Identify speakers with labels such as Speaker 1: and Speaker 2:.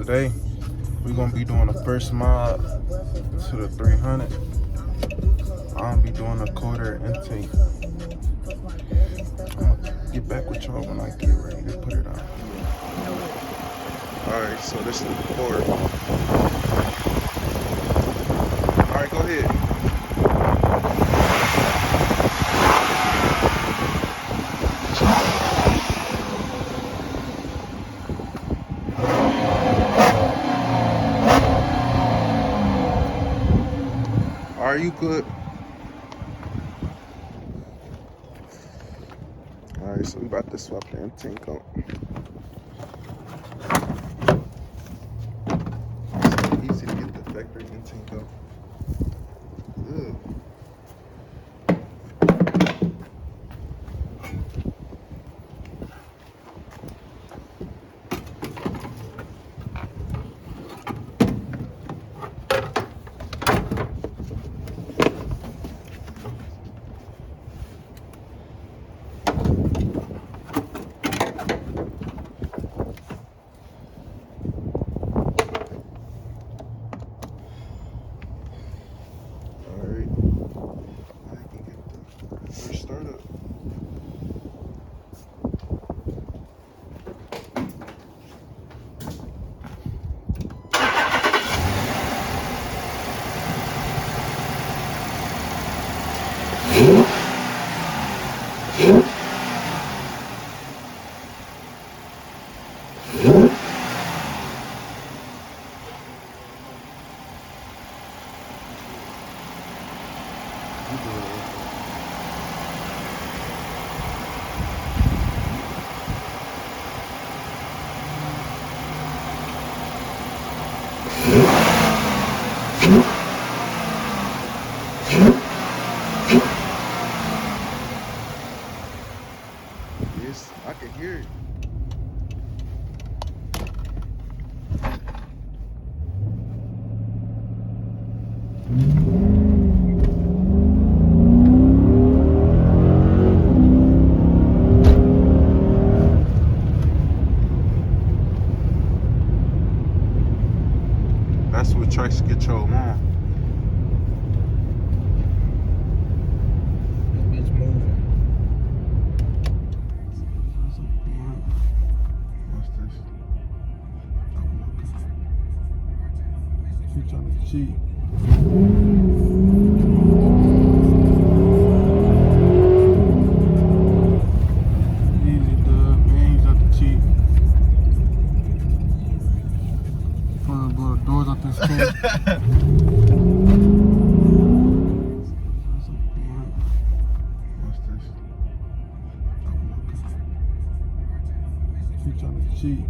Speaker 1: today we're gonna be doing the first mod to the 300. I'm gonna be doing a quarter intake. I'm gonna get back with y'all when I get ready to put it on. Alright, so this is the quarter. Alright, go ahead. Are you good? Alright, so we about to swap the intake out. So easy to get the factory intake out. Ugh. Yes, I can hear it. That's what tries to get your mom.
Speaker 2: It's moving.
Speaker 1: What's this? She trying to cheat. Easy, dub. Man, he's out to cheat. Trying to blow the doors out this car. What's this? She trying to cheat.